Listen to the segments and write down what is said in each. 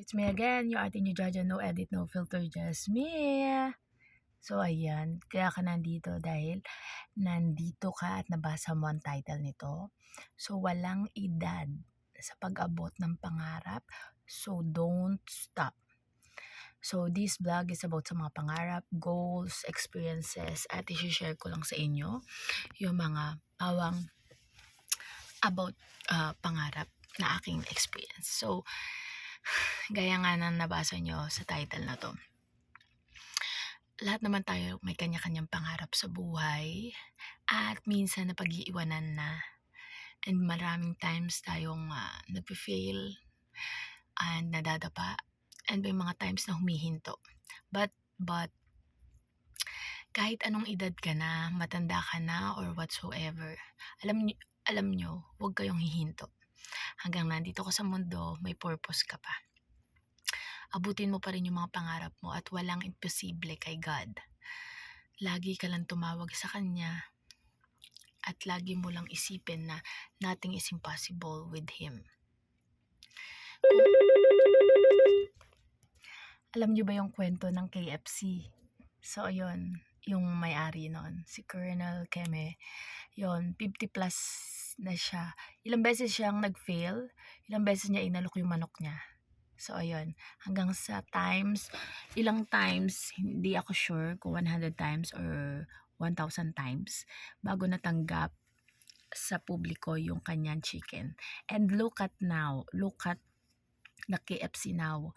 It's me again, yung ating new Jaja, no edit, no filter, just me. So ayan, kaya ka nandito dahil nandito ka at nabasa mo ang title nito. So walang edad sa pag-abot ng pangarap, so don't stop. So this vlog is about sa mga pangarap, goals, experiences, at i-share ko lang sa inyo yung mga pawang about pangarap na aking experience. So gaya nga ng nabasa nyo sa title na to, lahat naman tayo may kanya-kanyang pangarap sa buhay at minsan napag-iiwanan na, and maraming times tayong nagpe-fail and nadadapa, and may mga times na humihinto. But kahit anong edad ka na, matanda ka na or whatsoever, alam nyo, huwag kayong hihinto. Hanggang nandito ka sa mundo, may purpose ka pa. Abutin mo pa rin yung mga pangarap mo at walang imposible kay God. Lagi ka lang tumawag sa Kanya at lagi mo lang isipin na nothing is impossible with Him. Alam niyo ba yung kwento ng KFC? So, ayun, yung may-ari nun, si Colonel Keme, yun, 50 plus na siya. Ilang beses siyang nag-fail, ilang beses niya inalok yung manok niya. So, ayun, hanggang sa ilang times, hindi ako sure kung 100 times or 1,000 times, bago natanggap sa publiko yung kanyang chicken. And look at the KFC now.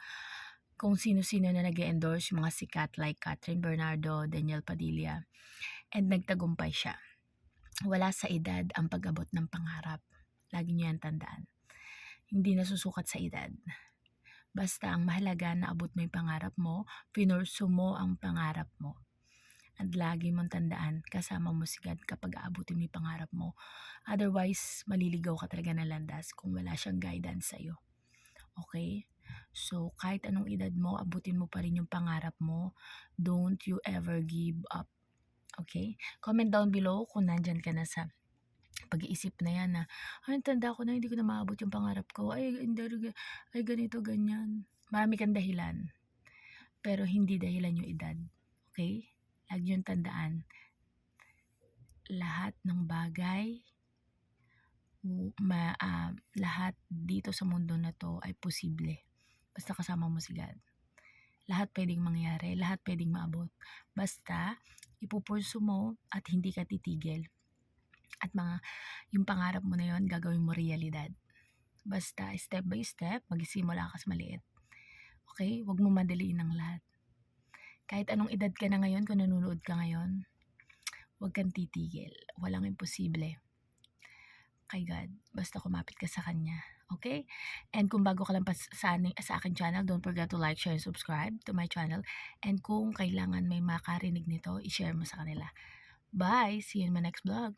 Kung sino-sino na nag-endorse, yung mga sikat like Catherine Bernardo, Daniel Padilla, and nagtagumpay siya. Wala sa edad ang pag-abot ng pangarap. Lagi niyo yan tandaan. Hindi nasusukat sa edad. Basta ang mahalaga na abot mo yung pangarap mo, pinurso mo ang pangarap mo. At lagi mong tandaan, kasama mo si God kapag aabutin mo yung pangarap mo. Otherwise, maliligaw ka talaga ng landas kung wala siyang guidance sa'yo. Okay? So, kahit anong edad mo, abutin mo pa rin yung pangarap mo. Don't you ever give up. Okay? Comment down below kung nandyan ka na sa pag-iisip na yan na, ay, tanda ko na, hindi ko na maabot yung pangarap ko. Ay, ganito, ganyan. Marami kang dahilan. Pero hindi dahilan yung edad. Okay? Lagi yung tandaan. Lahat ng bagay, lahat dito sa mundo na to ay posible. Basta kasama mo si God. Lahat pwedeng mangyari, lahat pwedeng maabot. Basta, ipupurso mo at hindi ka titigil. At yung pangarap mo na yon gagawin mo realidad. Basta, step by step, magsimula ka sa maliit. Okay? Huwag mo madaliin ang lahat. Kahit anong edad ka na ngayon, kung nanonood ka ngayon, huwag kang titigil. Walang imposible kay God. Basta kumapit ka sa Kanya. Okay? And kung bago ka lang pa sa aking channel, don't forget to like, share, and subscribe to my channel. And kung kailangan may makarinig nito, i-share mo sa kanila. Bye! See you in my next vlog.